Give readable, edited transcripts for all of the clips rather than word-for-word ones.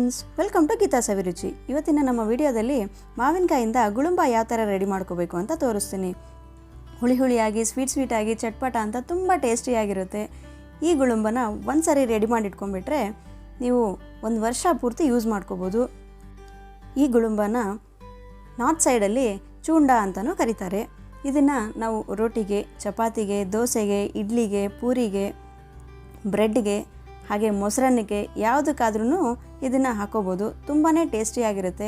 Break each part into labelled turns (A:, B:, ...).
A: Friends, welcome to Geetha ಸವಿರುಚಿ. ಇವತ್ತಿನ ನಮ್ಮ ವಿಡಿಯೋದಲ್ಲಿ ಮಾವಿನಕಾಯಿಂದ ಗುಳುಂಬ ಯಾವ ಥರ ರೆಡಿ ಮಾಡ್ಕೋಬೇಕು ಅಂತ ತೋರಿಸ್ತೀನಿ. ಹುಳಿ ಹುಳಿಯಾಗಿ ಸ್ವೀಟ್ ಆಗಿ ಚಟ್ಪಟ ಅಂತ ತುಂಬ ಟೇಸ್ಟಿಯಾಗಿರುತ್ತೆ. ಈ ಗುಳುಂಬನ ಒಂದು ಸಾರಿ ರೆಡಿ ಮಾಡಿ ಇಟ್ಕೊಂಡ್ಬಿಟ್ರೆ ನೀವು ಒಂದು ವರ್ಷ ಪೂರ್ತಿ ಯೂಸ್ ಮಾಡ್ಕೋಬೋದು. ಈ ಗುಳುಂಬನ ನಾರ್ತ್ ಸೈಡಲ್ಲಿ ಚೂಂಡ ಅಂತಲೂ ಕರೀತಾರೆ. ಇದನ್ನು ನಾವು ರೋಟಿಗೆ, ಚಪಾತಿಗೆ, ದೋಸೆಗೆ, ಇಡ್ಲಿಗೆ, ಪೂರಿಗೆ, ಬ್ರೆಡ್ಗೆ, ಹಾಗೆ ಮೊಸರನ್ನಕ್ಕೆ ಯಾವುದಕ್ಕಾದ್ರೂ ಇದನ್ನು ಹಾಕೋಬೋದು. ತುಂಬಾ ಟೇಸ್ಟಿಯಾಗಿರುತ್ತೆ.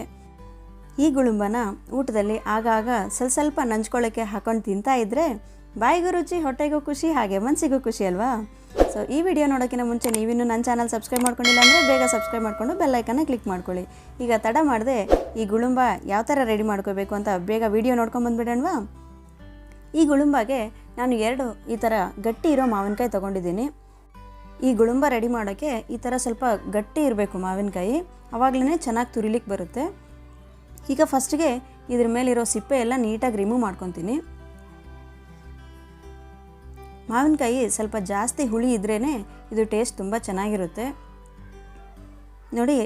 A: ಈ ಗುಳುಂಬನ ಊಟದಲ್ಲಿ ಆಗಾಗ ಸ್ವಲ್ಪ ನಂಚ್ಕೊಳ್ಳೋಕ್ಕೆ ಹಾಕೊಂಡು ತಿಂತಾ ಇದ್ದರೆ ಬಾಯಿಗೂ ರುಚಿ, ಹೊಟ್ಟೆಗೂ ಖುಷಿ, ಹಾಗೆ ಮನಸ್ಸಿಗೂ ಖುಷಿ ಅಲ್ವಾ? ಸೊ ಈ ವಿಡಿಯೋ ನೋಡೋಕ್ಕಿಂತ ಮುಂಚೆ ನೀವಿನ್ನೂ ನನ್ನ ಚಾನಲ್ ಸಬ್ಸ್ಕ್ರೈಬ್ ಮಾಡ್ಕೊಂಡಿಲ್ಲ ಅಂದರೆ ಬೇಗ ಸಬ್ಸ್ಕ್ರೈಬ್ ಮಾಡಿಕೊಂಡು ಬೆಲ್ಲೈಕನ್ನ ಕ್ಲಿಕ್ ಮಾಡ್ಕೊಳ್ಳಿ. ಈಗ ತಡ ಮಾಡದೆ ಈ ಗುಳುಂಬ ಯಾವ ಥರ ರೆಡಿ ಮಾಡ್ಕೋಬೇಕು ಅಂತ ಬೇಗ ವಿಡಿಯೋ ನೋಡ್ಕೊಂಬಂದುಬಿಡೋಣವಾ? ಈ ಗುಳುಂಬಗೆ ನಾನು 2 ಈ ಥರ ಗಟ್ಟಿ ಇರೋ ಮಾವಿನಕಾಯಿ ತೊಗೊಂಡಿದ್ದೀನಿ. ಈ ಗುಳುಂಬ ರೆಡಿ ಮಾಡೋಕ್ಕೆ ಈ ಥರ ಸ್ವಲ್ಪ ಗಟ್ಟಿ ಇರಬೇಕು ಮಾವಿನಕಾಯಿ, ಆವಾಗಲೇ ಚೆನ್ನಾಗಿ ತುರಿಲಿಕ್ಕೆ ಬರುತ್ತೆ. ಈಗ ಫಸ್ಟ್ಗೆ ಇದ್ರ ಮೇಲಿರೋ ಸಿಪ್ಪೆ ಎಲ್ಲ ನೀಟಾಗಿ ರಿಮೂವ್ ಮಾಡ್ಕೊತೀನಿ. ಮಾವಿನಕಾಯಿ ಸ್ವಲ್ಪ ಜಾಸ್ತಿ ಹುಳಿ ಇದ್ರೇ ಇದು ಟೇಸ್ಟ್ ತುಂಬ ಚೆನ್ನಾಗಿರುತ್ತೆ. ನೋಡಿ,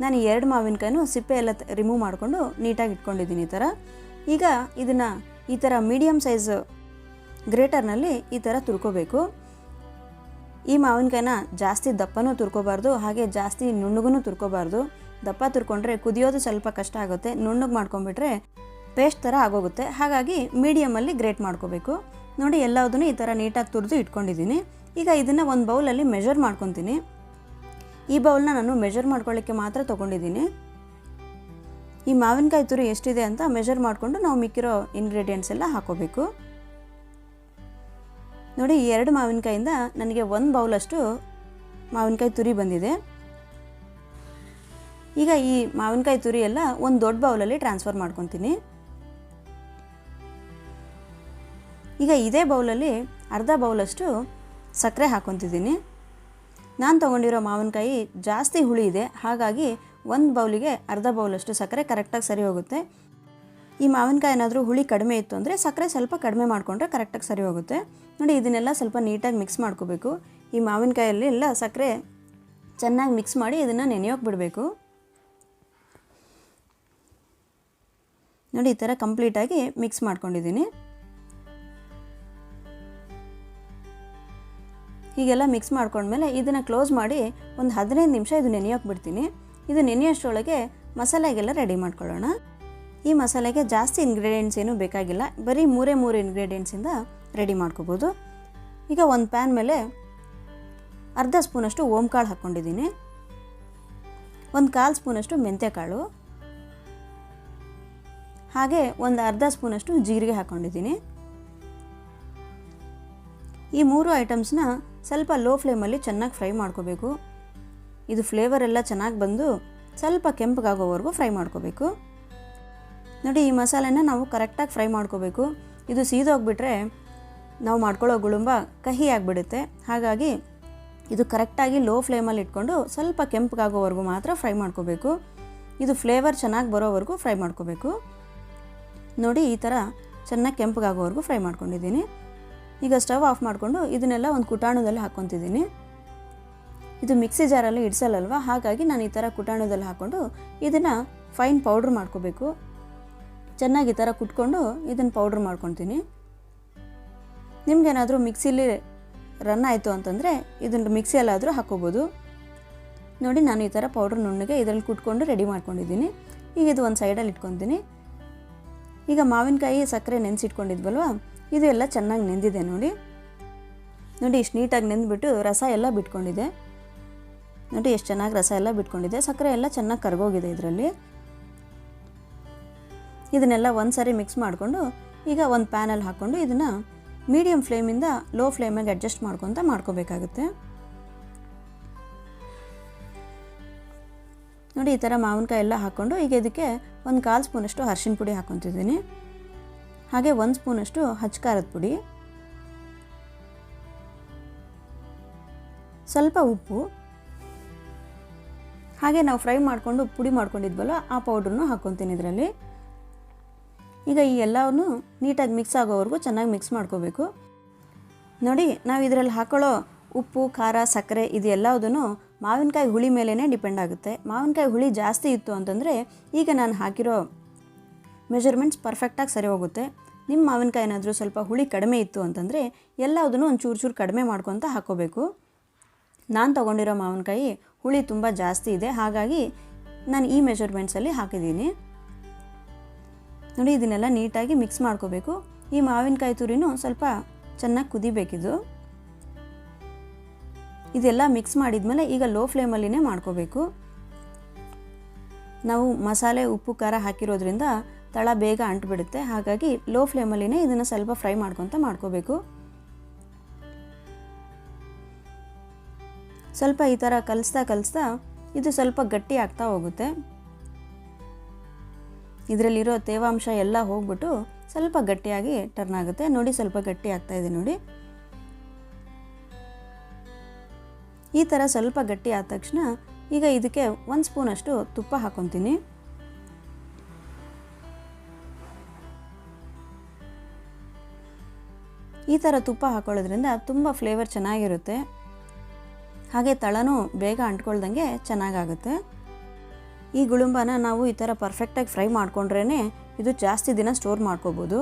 A: ನಾನು 2 ಮಾವಿನಕಾಯಿನೂ ಸಿಪ್ಪೆ ಎಲ್ಲ ರಿಮೂವ್ ಮಾಡಿಕೊಂಡು ನೀಟಾಗಿ ಇಟ್ಕೊಂಡಿದ್ದೀನಿ ಈ ಥರ. ಈಗ ಇದನ್ನು ಈ ಥರ ಮೀಡಿಯಮ್ ಸೈಜ್ ಗ್ರೇಟರ್ನಲ್ಲಿ ಈ ಥರ ತುರ್ಕೋಬೇಕು. ಈ ಮಾವಿನಕಾಯಿನ ಜಾಸ್ತಿ ದಪ್ಪನೂ ತುರ್ಕೋಬಾರ್ದು, ಹಾಗೆ ಜಾಸ್ತಿ ನುಣ್ಣಗೂ ತುರ್ಕೋಬಾರ್ದು. ದಪ್ಪ ತುರ್ಕೊಂಡ್ರೆ ಕುದಿಯೋದು ಸ್ವಲ್ಪ ಕಷ್ಟ ಆಗುತ್ತೆ, ನುಣ್ಣಗೆ ಮಾಡ್ಕೊಂಡ್ಬಿಟ್ರೆ ಪೇಸ್ಟ್ ಥರ ಆಗೋಗುತ್ತೆ. ಹಾಗಾಗಿ ಮೀಡಿಯಮಲ್ಲಿ ಗ್ರೇಟ್ ಮಾಡ್ಕೋಬೇಕು. ನೋಡಿ, ಎಲ್ಲದನ್ನು ಈ ಥರ ನೀಟಾಗಿ ತುರಿದು ಇಟ್ಕೊಂಡಿದ್ದೀನಿ. ಈಗ ಇದನ್ನು ಒಂದು ಬೌಲಲ್ಲಿ ಮೆಷರ್ ಮಾಡ್ಕೊತೀನಿ. ಈ ಬೌಲ್ನ ನಾನು ಮೆಷರ್ ಮಾಡ್ಕೊಳ್ಳೋಕ್ಕೆ ಮಾತ್ರ ತೊಗೊಂಡಿದ್ದೀನಿ. ಈ ಮಾವಿನಕಾಯಿ ತುರಿ ಎಷ್ಟಿದೆ ಅಂತ ಮೆಷರ್ ಮಾಡಿಕೊಂಡು ನಾವು ಮಿಕ್ಕಿರೋ ಇಂಗ್ರೀಡಿಯೆಂಟ್ಸ್ ಎಲ್ಲ ಹಾಕೋಬೇಕು. ನೋಡಿ, 2 ಮಾವಿನಕಾಯಿಂದ ನನಗೆ 1 ಬೌಲಷ್ಟು ಮಾವಿನಕಾಯಿ ತುರಿ ಬಂದಿದೆ. ಈಗ ಈ ಮಾವಿನಕಾಯಿ ತುರಿ ಎಲ್ಲ ಒಂದು ದೊಡ್ಡ ಬೌಲಲ್ಲಿ ಟ್ರಾನ್ಸ್ಫರ್ ಮಾಡ್ಕೊತೀನಿ. ಈಗ ಇದೇ ಬೌಲಲ್ಲಿ ಅರ್ಧ ಬೌಲಷ್ಟು ಸಕ್ಕರೆ ಹಾಕ್ಕೊತಿದ್ದೀನಿ. ನಾನು ತೊಗೊಂಡಿರೋ ಮಾವಿನಕಾಯಿ ಜಾಸ್ತಿ ಹುಳಿ ಇದೆ, ಹಾಗಾಗಿ 1 ಬೌಲಿಗೆ ಅರ್ಧ ಬೌಲಷ್ಟು ಸಕ್ಕರೆ ಕರೆಕ್ಟಾಗಿ ಸರಿ ಹೋಗುತ್ತೆ. ಈ ಮಾವಿನಕಾಯಿ ಏನಾದರೂ ಹುಳಿ ಕಡಿಮೆ ಇತ್ತು ಅಂದರೆ ಸಕ್ಕರೆ ಸ್ವಲ್ಪ ಕಡಿಮೆ ಮಾಡಿಕೊಂಡ್ರೆ ಕರೆಕ್ಟಾಗಿ ಸರಿ ಹೋಗುತ್ತೆ. ನೋಡಿ, ಇದನ್ನೆಲ್ಲ ಸ್ವಲ್ಪ ನೀಟಾಗಿ ಮಿಕ್ಸ್ ಮಾಡ್ಕೋಬೇಕು. ಈ ಮಾವಿನಕಾಯಲ್ಲಿ ಎಲ್ಲ ಸಕ್ಕರೆ ಚೆನ್ನಾಗಿ ಮಿಕ್ಸ್ ಮಾಡಿ ಇದನ್ನು ನೆನೆಯೋಕೆ ಬಿಡಬೇಕು. ನೋಡಿ, ಈ ಥರ ಕಂಪ್ಲೀಟಾಗಿ ಮಿಕ್ಸ್ ಮಾಡ್ಕೊಂಡಿದ್ದೀನಿ. ಹೀಗೆಲ್ಲ ಮಿಕ್ಸ್ ಮಾಡ್ಕೊಂಡ್ಮೇಲೆ ಇದನ್ನು ಕ್ಲೋಸ್ ಮಾಡಿ ಒಂದು 15 ನಿಮಿಷ ಇದು ನೆನೆಯೋಕೆ ಬಿಡ್ತೀನಿ. ಇದು ನೆನೆಯೋಷ್ಟರೊಳಗೆ ಮಸಾಲೆಗೆಲ್ಲ ರೆಡಿ ಮಾಡ್ಕೊಳ್ಳೋಣ. ಈ ಮಸಾಲೆಗೆ ಜಾಸ್ತಿ ಇಂಗ್ರೀಡಿಯೆಂಟ್ಸ್ ಏನೂ ಬೇಕಾಗಿಲ್ಲ, ಬರೀ 3 ಇಂಗ್ರೀಡಿಯೆಂಟ್ಸಿಂದ ರೆಡಿ ಮಾಡ್ಕೋಬೋದು. ಈಗ ಒಂದು ಪ್ಯಾನ್ ಮೇಲೆ ಅರ್ಧ ಸ್ಪೂನಷ್ಟು ಓಂಕಾಳು ಹಾಕ್ಕೊಂಡಿದ್ದೀನಿ, 1/4 ಸ್ಪೂನಷ್ಟು ಮೆಂತ್ಯಕಾಳು, ಹಾಗೆ ಒಂದು ಅರ್ಧ ಸ್ಪೂನಷ್ಟು ಜೀರಿಗೆ ಹಾಕ್ಕೊಂಡಿದ್ದೀನಿ. ಈ 3 ಐಟಮ್ಸ್ನ ಸ್ವಲ್ಪ ಲೋ ಫ್ಲೇಮಲ್ಲಿ ಚೆನ್ನಾಗಿ ಫ್ರೈ ಮಾಡ್ಕೋಬೇಕು. ಇದು ಫ್ಲೇವರ್ ಎಲ್ಲ ಚೆನ್ನಾಗಿ ಬಂದು ಸ್ವಲ್ಪ ಕೆಂಪಗಾಗೋವರೆಗೂ ಫ್ರೈ ಮಾಡ್ಕೋಬೇಕು. ನೋಡಿ, ಈ ಮಸಾಲೆನ ನಾವು ಕರೆಕ್ಟಾಗಿ ಫ್ರೈ ಮಾಡ್ಕೋಬೇಕು. ಇದು ಸೀದೋಗ್ಬಿಟ್ರೆ ನಾವು ಮಾಡ್ಕೊಳ್ಳೋ ಗುಳುಂಬ ಕಹಿ ಆಗಿಬಿಡುತ್ತೆ. ಹಾಗಾಗಿ ಇದು ಕರೆಕ್ಟಾಗಿ ಲೋ ಫ್ಲೇಮಲ್ಲಿ ಇಟ್ಕೊಂಡು ಸ್ವಲ್ಪ ಕೆಂಪಗಾಗೋವರೆಗೂ ಮಾತ್ರ ಫ್ರೈ ಮಾಡ್ಕೋಬೇಕು. ಇದು ಫ್ಲೇವರ್ ಚೆನ್ನಾಗಿ ಬರೋವರೆಗೂ ಫ್ರೈ ಮಾಡ್ಕೋಬೇಕು. ನೋಡಿ, ಈ ಥರ ಚೆನ್ನಾಗಿ ಕೆಂಪಗಾಗೋವರೆಗೂ ಫ್ರೈ ಮಾಡ್ಕೊಂಡಿದ್ದೀನಿ. ಈಗ ಸ್ಟವ್ ಆಫ್ ಮಾಡಿಕೊಂಡು ಇದನ್ನೆಲ್ಲ ಒಂದು ಕುಟಾಣದಲ್ಲಿ ಹಾಕ್ಕೊತಿದ್ದೀನಿ. ಇದು ಮಿಕ್ಸಿ ಜಾರಲ್ಲಿ ಇಡ್ಸಲ್ಲಲ್ವ, ಹಾಗಾಗಿ ನಾನು ಈ ಥರ ಕುಟಾಣದಲ್ಲಿ ಹಾಕ್ಕೊಂಡು ಇದನ್ನು ಫೈನ್ ಪೌಡ್ರ್ ಮಾಡ್ಕೋಬೇಕು. ಚೆನ್ನಾಗಿ ಈ ಥರ ಕುಟ್ಕೊಂಡು ಇದನ್ನು ಪೌಡ್ರ್ ಮಾಡ್ಕೊತೀನಿ. ನಿಮಗೇನಾದರೂ ಮಿಕ್ಸಿಲಿ ರನ್ ಆಯಿತು ಅಂತಂದರೆ ಇದನ್ನು ಮಿಕ್ಸಿಯಲ್ಲಾದರೂ ಹಾಕ್ಕೋಬೋದು. ನೋಡಿ, ನಾನು ಈ ಥರ ಪೌಡ್ರ್ ನುಣ್ಣಗೆ ಇದರಲ್ಲಿ ಕುಟ್ಕೊಂಡು ರೆಡಿ ಮಾಡ್ಕೊಂಡಿದ್ದೀನಿ. ಈಗ ಇದು ಒಂದು ಸೈಡಲ್ಲಿ ಇಟ್ಕೊತೀನಿ. ಈಗ ಮಾವಿನಕಾಯಿ ಸಕ್ಕರೆ ನೆನೆಸಿಟ್ಕೊಂಡಿದ್ವಲ್ವ, ಇದು ಎಲ್ಲ ಚೆನ್ನಾಗಿ ನೆಂದಿದೆ. ನೋಡಿ, ಇಷ್ಟು ನೀಟಾಗಿ ನೆಂದ್ಬಿಟ್ಟು ರಸ ಎಲ್ಲ ಬಿಟ್ಕೊಂಡಿದೆ. ನೋಡಿ, ಎಷ್ಟು ಚೆನ್ನಾಗಿ ರಸ ಎಲ್ಲ ಬಿಟ್ಕೊಂಡಿದೆ. ಸಕ್ಕರೆ ಎಲ್ಲ ಚೆನ್ನಾಗಿ ಕರಗೋಗಿದೆ ಇದರಲ್ಲಿ. ಇದನ್ನೆಲ್ಲ ಒಂದು ಸಾರಿ ಮಿಕ್ಸ್ ಮಾಡಿಕೊಂಡು ಈಗ ಒಂದು ಪ್ಯಾನಲ್ಲಿ ಹಾಕ್ಕೊಂಡು ಇದನ್ನು ಮೀಡಿಯಮ್ ಫ್ಲೇಮಿಂದ ಲೋ ಫ್ಲೇಮಿಗೆ ಅಡ್ಜಸ್ಟ್ ಮಾಡ್ಕೋಬೇಕಾಗುತ್ತೆ. ನೋಡಿ, ಈ ಥರ ಮಾವಿನಕಾಯಿ ಎಲ್ಲ ಹಾಕ್ಕೊಂಡು ಈಗ ಇದಕ್ಕೆ 1/4 ಸ್ಪೂನಷ್ಟು ಅರಿಶಿನ ಪುಡಿ ಹಾಕ್ಕೊತಿದ್ದೀನಿ, ಹಾಗೆ 1 ಸ್ಪೂನಷ್ಟು ಹಚ್ಕಾರದ ಪುಡಿ, ಸ್ವಲ್ಪ ಉಪ್ಪು, ಹಾಗೆ ನಾವು ಫ್ರೈ ಮಾಡಿಕೊಂಡು ಪುಡಿ ಮಾಡ್ಕೊಂಡಿದ್ವಲ್ಲ ಆ ಪೌಡ್ರನ್ನು ಹಾಕ್ಕೊತೀನಿ ಇದರಲ್ಲಿ. ಈಗ ಈ ಎಲ್ಲವನ್ನೂ ನೀಟಾಗಿ ಮಿಕ್ಸ್ ಆಗೋವರೆಗೂ ಚೆನ್ನಾಗಿ ಮಿಕ್ಸ್ ಮಾಡ್ಕೋಬೇಕು. ನೋಡಿ, ನಾವು ಇದರಲ್ಲಿ ಹಾಕೊಳ್ಳೋ ಉಪ್ಪು, ಖಾರ, ಸಕ್ಕರೆ ಇದೆಲ್ಲದನ್ನು ಮಾವಿನಕಾಯಿ ಹುಳಿ ಮೇಲೇ ಡಿಪೆಂಡ್ ಆಗುತ್ತೆ. ಮಾವಿನಕಾಯಿ ಹುಳಿ ಜಾಸ್ತಿ ಇತ್ತು ಅಂತಂದರೆ ಈಗ ನಾನು ಹಾಕಿರೋ ಮೆಜರ್ಮೆಂಟ್ಸ್ ಪರ್ಫೆಕ್ಟಾಗಿ ಸರಿ ಹೋಗುತ್ತೆ. ನಿಮ್ಮ ಮಾವಿನಕಾಯಿ ಏನಾದರೂ ಸ್ವಲ್ಪ ಹುಳಿ ಕಡಿಮೆ ಇತ್ತು ಅಂತಂದರೆ ಎಲ್ಲದನ್ನು ಒಂದು ಚೂರು ಕಡಿಮೆ ಮಾಡ್ಕೊತ ಹಾಕ್ಕೋಬೇಕು. ನಾನು ತೊಗೊಂಡಿರೋ ಮಾವಿನಕಾಯಿ ಹುಳಿ ತುಂಬ ಜಾಸ್ತಿ ಇದೆ, ಹಾಗಾಗಿ ನಾನು ಈ ಮೆಜರ್ಮೆಂಟ್ಸಲ್ಲಿ ಹಾಕಿದ್ದೀನಿ. ನೋಡಿ, ಇದನ್ನೆಲ್ಲ ನೀಟಾಗಿ ಮಿಕ್ಸ್ ಮಾಡ್ಕೋಬೇಕು. ಈ ಮಾವಿನಕಾಯಿ ತುರಿನೂ ಸ್ವಲ್ಪ ಚೆನ್ನಾಗಿ ಕುದಿಬೇಕಿದು. ಇದೆಲ್ಲ ಮಿಕ್ಸ್ ಮಾಡಿದ್ಮೇಲೆ ಈಗ ಲೋ ಫ್ಲೇಮಲ್ಲಿನೇ ಮಾಡ್ಕೋಬೇಕು. ನಾವು ಮಸಾಲೆ ಉಪ್ಪು ಖಾರ ಹಾಕಿರೋದ್ರಿಂದ ತಳ ಬೇಗ ಅಂಟ್ಬಿಡುತ್ತೆ, ಹಾಗಾಗಿ ಲೋ ಫ್ಲೇಮಲ್ಲಿನೇ ಇದನ್ನು ಸ್ವಲ್ಪ ಫ್ರೈ ಮಾಡ್ಕೋಬೇಕು. ಸ್ವಲ್ಪ ಈ ಥರ ಕಲಿಸ್ತಾ ಇದು ಸ್ವಲ್ಪ ಗಟ್ಟಿ ಆಗ್ತಾ ಹೋಗುತ್ತೆ. ಇದರಲ್ಲಿರೋ ತೇವಾಂಶ ಎಲ್ಲ ಹೋಗ್ಬಿಟ್ಟು ಸ್ವಲ್ಪ ಗಟ್ಟಿಯಾಗಿ ಟರ್ನ್ ಆಗುತ್ತೆ. ನೋಡಿ, ಸ್ವಲ್ಪ ಗಟ್ಟಿ ಆಗ್ತಾ ಇದೆ ನೋಡಿ. ಈ ಥರ ಸ್ವಲ್ಪ ಗಟ್ಟಿ ಆದ ತಕ್ಷಣ ಈಗ ಇದಕ್ಕೆ 1 ಸ್ಪೂನಷ್ಟು ತುಪ್ಪ ಹಾಕ್ಕೊತೀನಿ. ಈ ಥರ ತುಪ್ಪ ಹಾಕೊಳ್ಳೋದ್ರಿಂದ ತುಂಬ ಫ್ಲೇವರ್ ಚೆನ್ನಾಗಿರುತ್ತೆ, ಹಾಗೆ ತಳನೂ ಬೇಗ ಅಂಟ್ಕೊಳ್ದಂಗೆ ಚೆನ್ನಾಗಾಗುತ್ತೆ. ಈ ಗುಳುಂಬನ ನಾವು ಈ ಥರ ಪರ್ಫೆಕ್ಟಾಗಿ ಫ್ರೈ ಮಾಡ್ಕೊಂಡ್ರೇ ಇದು ಜಾಸ್ತಿ ದಿನ ಸ್ಟೋರ್ ಮಾಡ್ಕೋಬೋದು.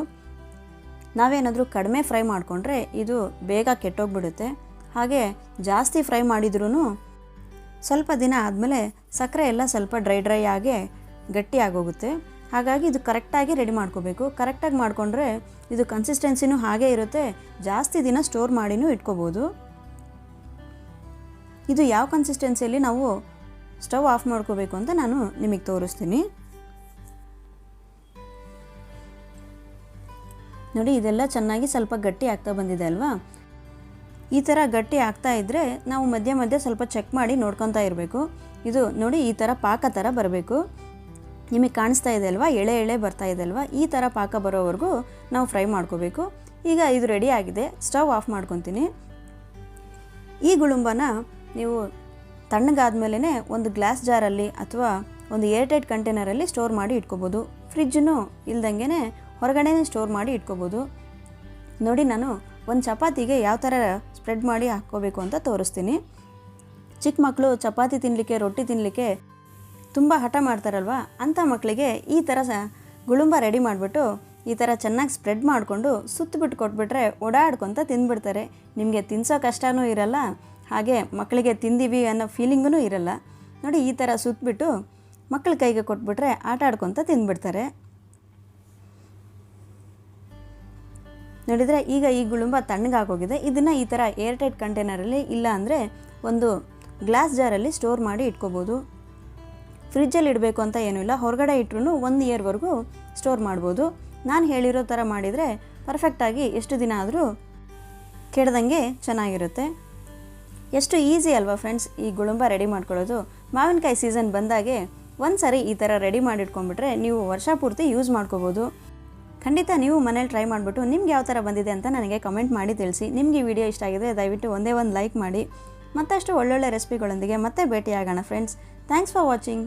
A: ನಾವೇನಾದರೂ ಕಡಿಮೆ ಫ್ರೈ ಮಾಡಿಕೊಂಡ್ರೆ ಇದು ಬೇಗ ಕೆಟ್ಟೋಗ್ಬಿಡುತ್ತೆ. ಹಾಗೆ ಜಾಸ್ತಿ ಫ್ರೈ ಮಾಡಿದ್ರೂ ಸ್ವಲ್ಪ ದಿನ ಆದಮೇಲೆ ಸಕ್ಕರೆ ಎಲ್ಲ ಸ್ವಲ್ಪ ಡ್ರೈ ಆಗಿ ಗಟ್ಟಿ ಆಗೋಗುತ್ತೆ. ಹಾಗಾಗಿ ಇದು ಕರೆಕ್ಟಾಗಿ ರೆಡಿ ಮಾಡ್ಕೋಬೇಕು. ಕರೆಕ್ಟಾಗಿ ಮಾಡಿಕೊಂಡ್ರೆ ಇದು ಕನ್ಸಿಸ್ಟೆನ್ಸಿನೂ ಹಾಗೇ ಇರುತ್ತೆ, ಜಾಸ್ತಿ ದಿನ ಸ್ಟೋರ್ ಮಾಡಿನೂ ಇಟ್ಕೋಬೋದು. ಇದು ಯಾವ ಕನ್ಸಿಸ್ಟೆನ್ಸಿಯಲ್ಲಿ ನಾವು ಸ್ಟವ್ ಆಫ್ ಮಾಡ್ಕೋಬೇಕು ಅಂತ ನಾನು ನಿಮಗೆ ತೋರಿಸ್ತೀನಿ. ನೋಡಿ, ಇದೆಲ್ಲ ಚೆನ್ನಾಗಿ ಸ್ವಲ್ಪ ಗಟ್ಟಿ ಆಗ್ತಾ ಬಂದಿದೆ ಅಲ್ವಾ. ಈ ಥರ ಗಟ್ಟಿ ಆಗ್ತಾ ಇದ್ದರೆ ನಾವು ಮಧ್ಯೆ ಸ್ವಲ್ಪ ಚೆಕ್ ಮಾಡಿ ನೋಡ್ಕೊತಾ ಇರಬೇಕು. ಇದು ನೋಡಿ, ಈ ಥರ ಪಾಕ ಥರ ಬರಬೇಕು. ನಿಮಗೆ ಕಾಣಿಸ್ತಾ ಇದೆ ಅಲ್ವಾ, ಎಳೆ ಬರ್ತಾ ಇದೆ ಅಲ್ವಾ, ಈ ಥರ ಪಾಕ ಬರೋವರೆಗೂ ನಾವು ಫ್ರೈ ಮಾಡ್ಕೋಬೇಕು. ಈಗ ಇದು ರೆಡಿ ಆಗಿದೆ, ಸ್ಟವ್ ಆಫ್ ಮಾಡ್ಕೊತೀನಿ. ಈ ಗುಳುಂಬನ ನೀವು ತಣ್ಣಗಾದ್ಮೇಲೆ ಒಂದು ಗ್ಲಾಸ್ ಜಾರಲ್ಲಿ ಅಥವಾ ಒಂದು ಏರ್ಟೈಟ್ ಕಂಟೈನರಲ್ಲಿ ಸ್ಟೋರ್ ಮಾಡಿ ಇಟ್ಕೋಬೋದು. ಫ್ರಿಜ್ಜೂ ಇಲ್ದಂಗೆ ಹೊರಗಡೆನೇ ಸ್ಟೋರ್ ಮಾಡಿ ಇಟ್ಕೋಬೋದು. ನೋಡಿ, ನಾನು ಒಂದು ಚಪಾತಿಗೆ ಯಾವ ಥರ ಸ್ಪ್ರೆಡ್ ಮಾಡಿ ಹಾಕ್ಕೋಬೇಕು ಅಂತ ತೋರಿಸ್ತೀನಿ. ಚಿಕ್ಕ ಮಕ್ಕಳು ಚಪಾತಿ ತಿನ್ನಲಿಕ್ಕೆ, ರೊಟ್ಟಿ ತಿನ್ನಲಿಕ್ಕೆ ತುಂಬ ಹಠ ಮಾಡ್ತಾರಲ್ವ, ಅಂಥ ಮಕ್ಕಳಿಗೆ ಈ ಥರ ಗುಳುಂಬ ರೆಡಿ ಮಾಡಿಬಿಟ್ಟು ಈ ಥರ ಚೆನ್ನಾಗಿ ಸ್ಪ್ರೆಡ್ ಮಾಡಿಕೊಂಡು ಸುತ್ತಬಿಟ್ಟು ಕೊಟ್ಬಿಟ್ರೆ ಓಡಾಡ್ಕೊತ ತಿಂದ್ಬಿಡ್ತಾರೆ. ನಿಮಗೆ ತಿನ್ಸೋ ಕಷ್ಟವೂ ಇರಲ್ಲ, ಹಾಗೆ ಮಕ್ಕಳಿಗೆ ತಿಂದೀವಿ ಅನ್ನೋ ಫೀಲಿಂಗೂ ಇರಲ್ಲ. ನೋಡಿ, ಈ ಥರ ಸುತ್ತಬಿಟ್ಟು ಮಕ್ಕಳ ಕೈಗೆ ಕೊಟ್ಬಿಟ್ರೆ ಆಟ ಆಡ್ಕೊತ ತಿಂದ್ಬಿಡ್ತಾರೆ. ನೋಡಿದರೆ ಈಗ ಈ ಗುಳುಂಬ ತಣ್ಣಗಾಗೋಗಿದೆ. ಇದನ್ನು ಈ ಥರ ಏರ್ಟೈಟ್ ಕಂಟೈನರಲ್ಲಿ ಇಲ್ಲ ಅಂದರೆ ಒಂದು ಗ್ಲಾಸ್ ಜಾರಲ್ಲಿ ಸ್ಟೋರ್ ಮಾಡಿ ಇಟ್ಕೋಬೋದು. ಫ್ರಿಜ್ಜಲ್ಲಿ ಇಡಬೇಕು ಅಂತ ಏನೂ ಇಲ್ಲ, ಹೊರಗಡೆ ಇಟ್ಟರೂ 1 ಇಯರ್ವರೆಗೂ ಸ್ಟೋರ್ ಮಾಡ್ಬೋದು. ನಾನು ಹೇಳಿರೋ ಥರ ಮಾಡಿದರೆ ಪರ್ಫೆಕ್ಟಾಗಿ ಎಷ್ಟು ದಿನ ಆದರೂ ಕೆಡದಂಗೆ ಚೆನ್ನಾಗಿರುತ್ತೆ. ಎಷ್ಟು ಈಸಿ ಅಲ್ವಾ ಫ್ರೆಂಡ್ಸ್ ಈ ಗುಳುಂಬ ರೆಡಿ ಮಾಡ್ಕೊಳ್ಳೋದು. ಮಾವಿನಕಾಯಿ ಸೀಸನ್ ಬಂದಾಗೆ ಒಂದು ಸಾರಿ ಈ ಥರ ರೆಡಿ ಮಾಡಿಟ್ಕೊಂಡ್ಬಿಟ್ರೆ ನೀವು ವರ್ಷ ಪೂರ್ತಿ ಯೂಸ್ ಮಾಡ್ಕೋಬೋದು. ಖಂಡಿತ ನೀವು ಮನೇಲಿ ಟ್ರೈ ಮಾಡಿಬಿಟ್ಟು ನಿಮ್ಗೆ ಯಾವ ಥರ ಬಂದಿದೆ ಅಂತ ನನಗೆ ಕಮೆಂಟ್ ಮಾಡಿ ತಿಳಿಸಿ. ನಿಮಗೆ ಈ ವಿಡಿಯೋ ಇಷ್ಟ ಆಗಿದೆ ದಯವಿಟ್ಟು ಒಂದೇ ಒಂದು ಲೈಕ್ ಮಾಡಿ. ಮತ್ತಷ್ಟು ಒಳ್ಳೊಳ್ಳೆ ರೆಸಿಪಿಗಳೊಂದಿಗೆ ಮತ್ತೆ ಭೇಟಿಯಾಗೋಣ ಫ್ರೆಂಡ್ಸ್. Thanks for watching.